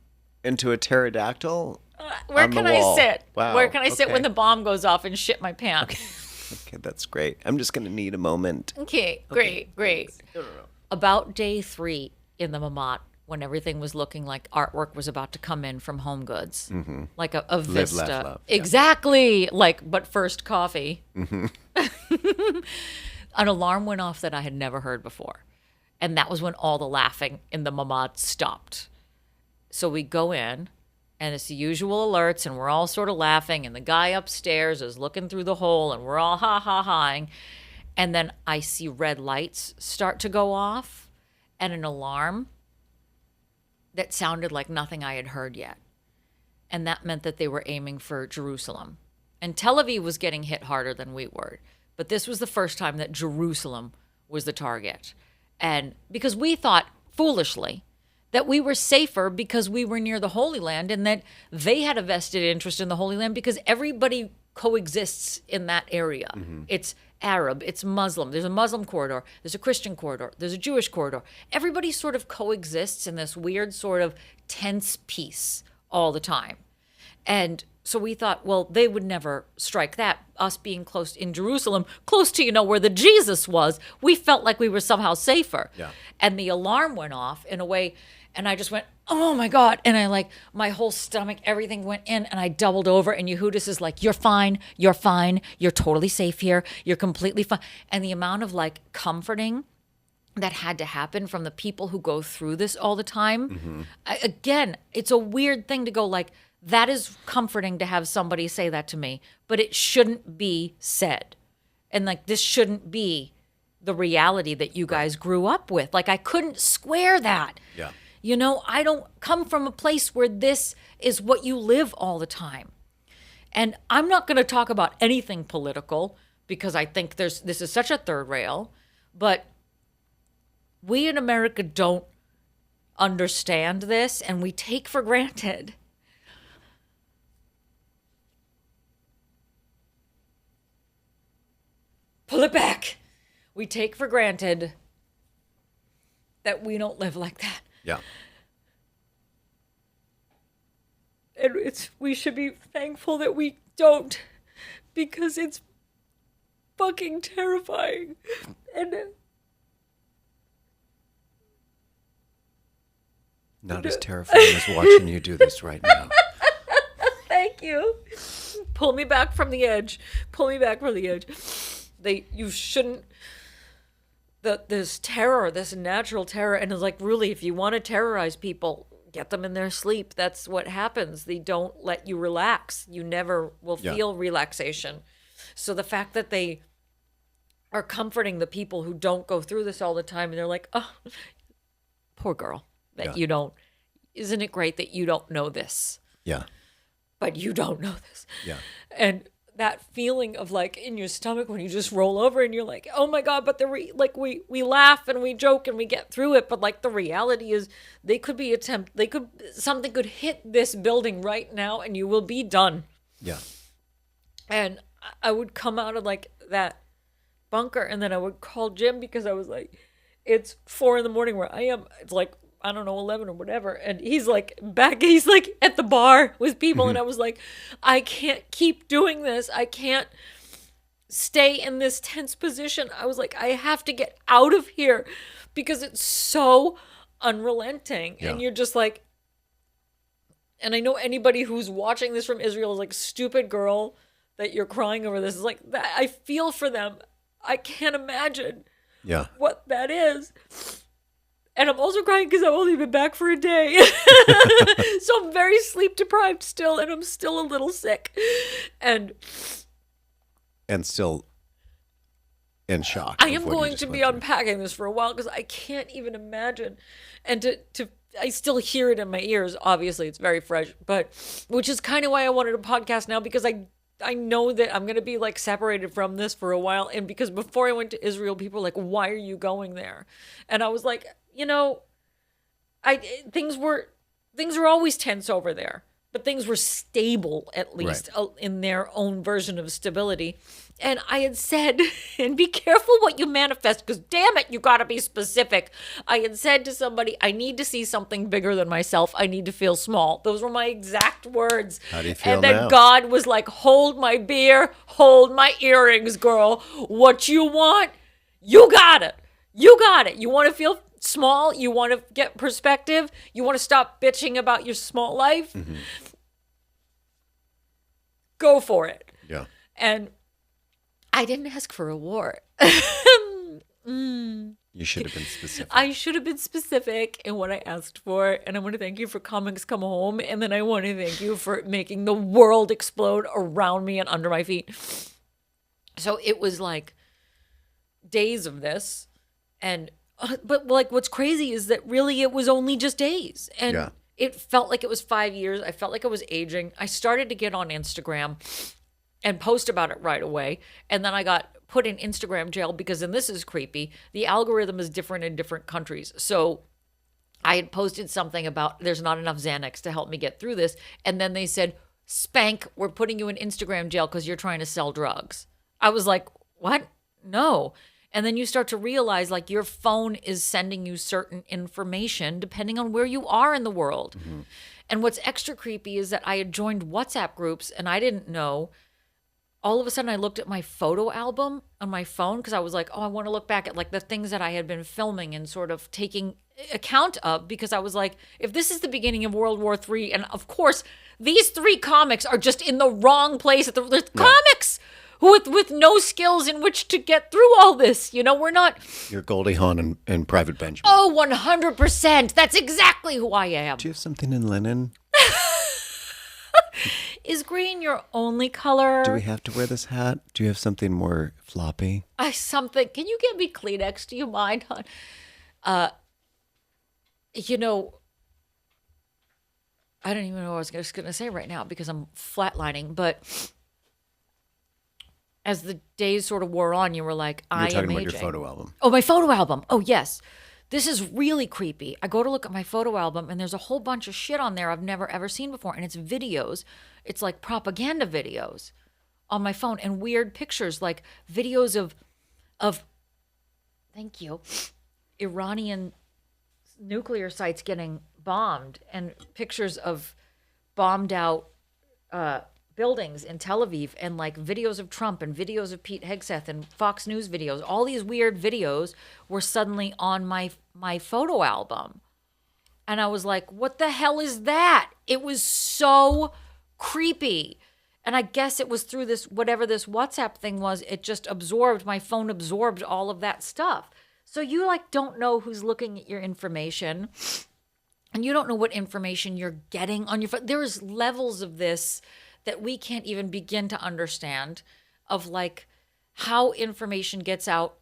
into a pterodactyl? Where on the can I wall. sit? Wow, Where can I sit okay. when the bomb goes off and shit my pants? Okay, that's great. I'm just going to need a moment. Okay, great. About day 3 in the Mamat, when everything was looking like artwork was about to come in from Home Goods, like a vista. laugh, love. Yeah. Exactly. Like, but first coffee. An alarm went off that I had never heard before. And that was when all the laughing in the Mamat stopped. So we go in, and it's the usual alerts, and we're all sort of laughing, and the guy upstairs is looking through the hole, and we're all ha-ha-haing. And then I see red lights start to go off, and an alarm that sounded like nothing I had heard yet. And that meant that they were aiming for Jerusalem. And Tel Aviv was getting hit harder than we were. But this was the first time that Jerusalem was the target. And because we thought, foolishly, that we were safer because we were near the Holy Land and that they had a vested interest in the Holy Land because everybody coexists in that area. It's Arab, it's Muslim. There's a Muslim corridor, there's a Christian corridor, there's a Jewish corridor. Everybody sort of coexists in this weird sort of tense peace all the time. And so we thought, well, they would never strike that. Us being close in Jerusalem, close to, where the Jesus was, we felt like we were somehow safer. Yeah. And the alarm went off in a way, and I just went, oh my God. And I my whole stomach, everything went in, and I doubled over. And Yehudis is like, you're fine. You're totally safe here. You're completely fine. And the amount of comforting that had to happen from the people who go through this all the time. Again, it's a weird thing to go that is comforting to have somebody say that to me, but it shouldn't be said. And this shouldn't be the reality that you guys grew up with. I couldn't square that. Yeah. I don't come from a place where this is what you live all the time. And I'm not going to talk about anything political because I think this is such a third rail, but we in America don't understand this and we take for granted. Pull it back. We take for granted that we don't live like that. Yeah. And we should be thankful that we don't, because it's fucking terrifying. And Not as terrifying as watching you do this right now. thank you. Pull me back from the edge. Pull me back from the edge. You shouldn't. This terror, this natural terror, and it's really, if you want to terrorize people, get them in their sleep. That's what happens. They don't let you relax. You never will feel relaxation. So the fact that they are comforting the people who don't go through this all the time, and they're like, oh, poor girl, that you don't. Isn't it great that you don't know this? Yeah. But you don't know this. Yeah. And that feeling of in your stomach when you just roll over and you're like, oh my God, but we laugh and we joke and we get through it. But the reality is something could hit this building right now and you will be done. Yeah. And I would come out of that bunker and then I would call Jim because I was it's 4 a.m. where I am. It's I don't know, 11 or whatever. And he's back, he's at the bar with people. And I was I can't keep doing this. I can't stay in this tense position. I was I have to get out of here because it's so unrelenting. Yeah. And you're just and I know anybody who's watching this from Israel is stupid girl that you're crying over this. Is that. I feel for them. I can't imagine what that is. And I'm also crying because I've only been back for a day. So I'm very sleep deprived still, and I'm still a little sick. And still in shock. I am going to be unpacking this for a while because I can't even imagine. And I still hear it in my ears. Obviously, it's very fresh, but which is kind of why I wanted a podcast now, because I know that I'm going to be like separated from this for a while. And because before I went to Israel, people were like, why are you going there? And I was like, things were always tense over there, but things were stable, at least in their own version of stability. And I had said, and be careful what you manifest, because damn it, you got to be specific. I had said to somebody, I need to see something bigger than myself. I need to feel small. Those were my exact words. How do you feel and then now? God was like, hold my beer, hold my earrings, girl. What you want, you got it. You got it. You want to feel small? You want to get perspective? You want to stop bitching about your small life? Mm-hmm. Go for it. Yeah. And I didn't ask for a war. You should have been specific. I should have been specific in what I asked for. And I want to thank you for Comics Come Home. And then I want to thank you for making the world explode around me and under my feet. So it was like days of this. And, but like what's crazy is that really it was only just days. And it felt like it was 5 years. I felt like I was aging. I started to get on Instagram and post about it right away. And then I got put in Instagram jail because, and this is creepy, the algorithm is different in different countries. So I had posted something about there's not enough Xanax to help me get through this. And then they said, spank, we're putting you in Instagram jail because you're trying to sell drugs. I was like, what? No. And then you start to realize like your phone is sending you certain information depending on where you are in the world. Mm-hmm. And what's extra creepy is that I had joined WhatsApp groups and I didn't know. All of a sudden I looked at my photo album on my phone because I was like, oh, I want to look back at like the things that I had been filming and sort of taking account of, because I was like, if this is the beginning of World War III, and of course these three comics are just in the wrong place. They're comics with no skills in which to get through all this. You know, we're not. You're Goldie Hawn and Private Benjamin. Oh, 100%. That's exactly who I am. Do you have something in linen? Is green your only color? Do we have to wear this hat? Do you have something more floppy? Something. Can you get me Kleenex? Do you mind, hon? You know, I don't even know what I was just going to say right now because I'm flatlining. But as the days sort of wore on, you were like, I am aging. You're talking about your photo album. Oh, my photo album. Oh, yes. This is really creepy. I go to look at my photo album and there's a whole bunch of shit on there I've never ever seen before. And it's videos. It's like propaganda videos on my phone and weird pictures, like videos of thank you, Iranian nuclear sites getting bombed and pictures of bombed out buildings in Tel Aviv and like videos of Trump and videos of Pete Hegseth and Fox News videos. All these weird videos were suddenly on my photo album. And I was like, what the hell is that? It was so creepy. And I guess it was through this, whatever this WhatsApp thing was, it just absorbed, my phone absorbed all of that stuff. So you like don't know who's looking at your information and you don't know what information you're getting on your phone. There's levels of this that we can't even begin to understand of like how information gets out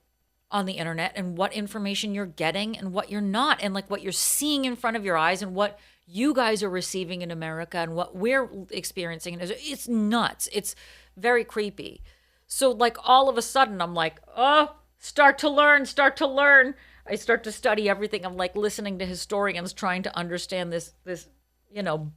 on the internet and what information you're getting and what you're not, and like what you're seeing in front of your eyes and what you guys are receiving in America and what we're experiencing. It's nuts. It's very creepy. So like all of a sudden I'm like, oh, start to learn. I start to study everything. I'm like listening to historians trying to understand this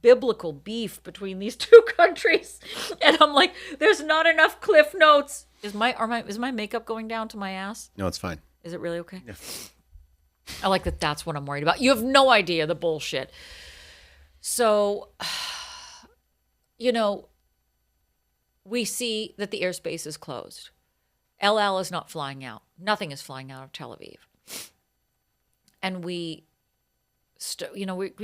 biblical beef between these two countries. And I'm like, there's not enough cliff notes. Is my makeup going down to my ass? No, it's fine. Is it really okay? Yeah. I like that that's what I'm worried about. You have no idea the bullshit. So, we see that the airspace is closed. El Al is not flying out. Nothing is flying out of Tel Aviv. And we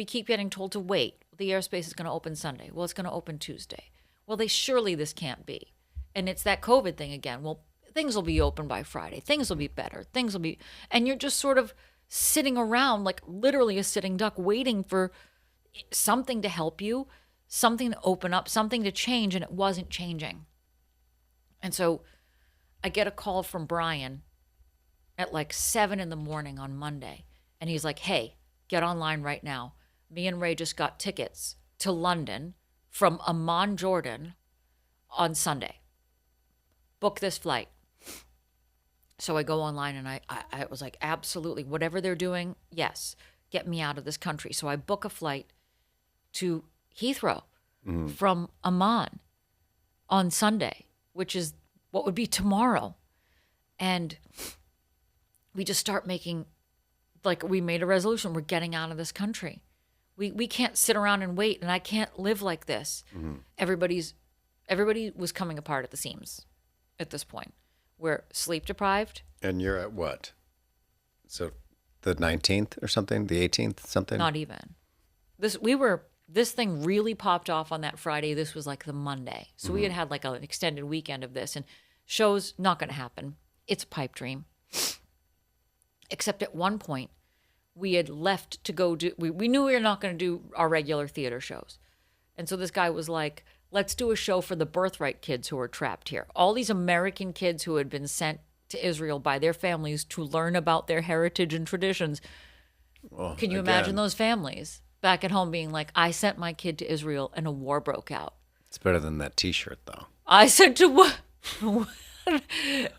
keep getting told to wait. The airspace is going to open Sunday. Well, it's going to open Tuesday. Well, surely this can't be. And it's that COVID thing again. Well, things will be open by Friday. Things will be better. And you're just sort of sitting around like literally a sitting duck waiting for something to help you, something to open up, something to change. And it wasn't changing. And so I get a call from Brian at like 7 a.m. on Monday. And he's like, hey, get online right now. Me and Ray just got tickets to London from Amman, Jordan on Sunday. Book this flight. So I go online and I was like, absolutely, whatever they're doing, yes, get me out of this country. So I book a flight to Heathrow from Amman on Sunday, which is what would be tomorrow. And we just start making, like, we made a resolution. We're getting out of this country. We can't sit around and wait, and I can't live like this. Everybody was coming apart at the seams at this point. We're sleep deprived. And you're at what? So the 19th or something? The 18th, something? Not even. This thing really popped off on that Friday. This was like the Monday. So we had like an extended weekend of this, and shows not going to happen. It's a pipe dream. Except at one point, we had left to go do, we knew we were not going to do our regular theater shows. And so this guy was like, let's do a show for the birthright kids who are trapped here. All these American kids who had been sent to Israel by their families to learn about their heritage and traditions. Well, Can you imagine those families back at home being like, I sent my kid to Israel and a war broke out? It's better than that T-shirt, though. I sent to what?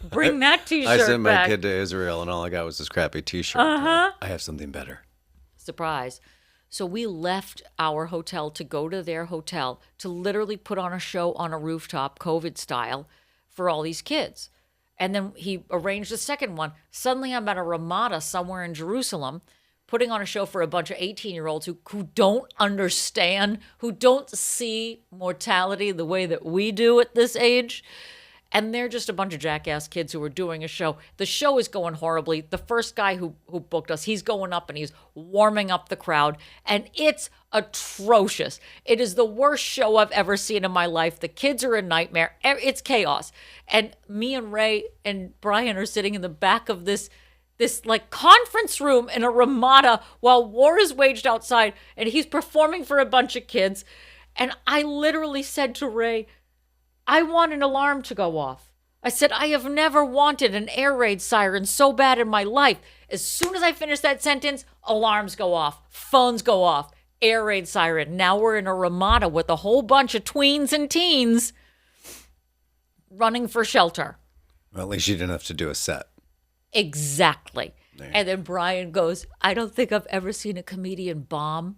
Bring that T-shirt I sent my back. kid to Israel, and all I got was this crappy T-shirt. I have something better. Surprise. So we left our hotel to go to their hotel to literally put on a show on a rooftop, COVID style, for all these kids. And then he arranged a second one. Suddenly I'm at a Ramada somewhere in Jerusalem, putting on a show for a bunch of 18-year-olds who don't understand, who don't see mortality the way that we do at this age. And they're just a bunch of jackass kids who are doing a show. The show is going horribly. The first guy who booked us, he's going up and he's warming up the crowd. And it's atrocious. It is the worst show I've ever seen in my life. The kids are a nightmare. It's chaos. And me and Ray and Brian are sitting in the back of this like conference room in a Ramada while war is waged outside. And he's performing for a bunch of kids. And I literally said to Ray, I want an alarm to go off. I said, I have never wanted an air raid siren so bad in my life. As soon as I finish that sentence, alarms go off, phones go off, air raid siren. Now we're in a Ramada with a whole bunch of tweens and teens running for shelter. Well, at least you didn't have to do a set. Exactly. And then Brian goes, I don't think I've ever seen a comedian bomb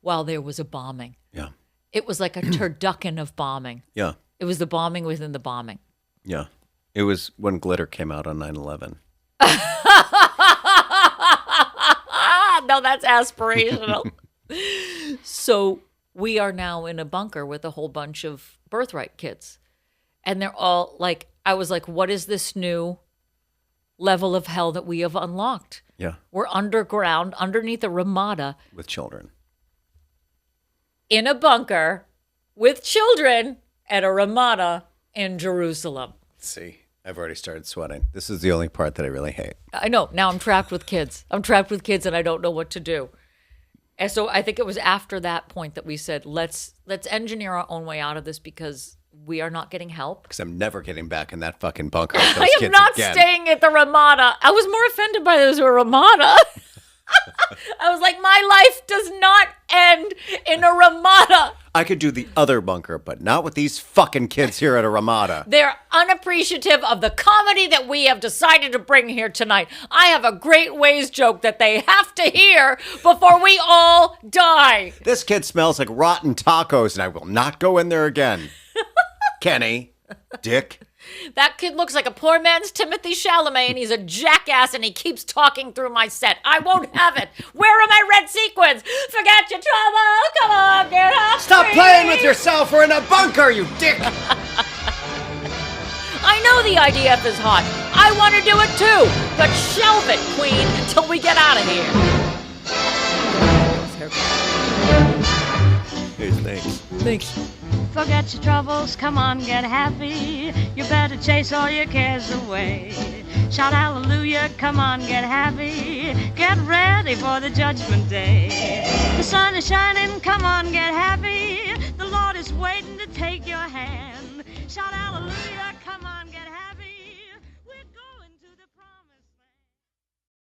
while there was a bombing. Yeah. It was like a turducken of bombing. Yeah. It was the bombing within the bombing. Yeah. It was when Glitter came out on 9/11. No, that's aspirational. So we are now in a bunker with a whole bunch of birthright kids. And they're all like, I was like, what is this new level of hell that we have unlocked? Yeah. We're underground, underneath a Ramada, With children. in a bunker with children at a Ramada in Jerusalem. See, I've already started sweating. This is the only part that I really hate. I know. Now I'm trapped with kids. I'm trapped with kids and I don't know what to do. And so I think it was after that point that we said, let's engineer our own way out of this because we are not getting help. Because I'm never getting back in that fucking bunker with those I am kids not again. staying at the Ramada. I was more offended by those Ramada. I was like, my life does not end in a Ramada. I could do the other bunker, but not with these fucking kids here at a Ramada. They're unappreciative of the comedy that we have decided to bring here tonight. I have a great ways joke that they have to hear before we all die. This kid smells like rotten tacos, and I will not go in there again. Kenny, dick. That kid looks like a poor man's Timothy Chalamet, and he's a jackass, and he keeps talking through my set. I won't have it. Where are my red sequins? Forget your trouble. Come on, get off. Stop me. playing with yourself. We're in a bunker, you dick. I know the IDF is hot. I want to do it too. But shelve it, Queen, until we get out of here. Hey, thanks. Thanks. Forget your troubles, come on, get happy. You better chase all your cares away. Shout hallelujah, come on, get happy. Get ready for the judgment day. The sun is shining, come on, get happy. The Lord is waiting to take your hand. Shout hallelujah, come on.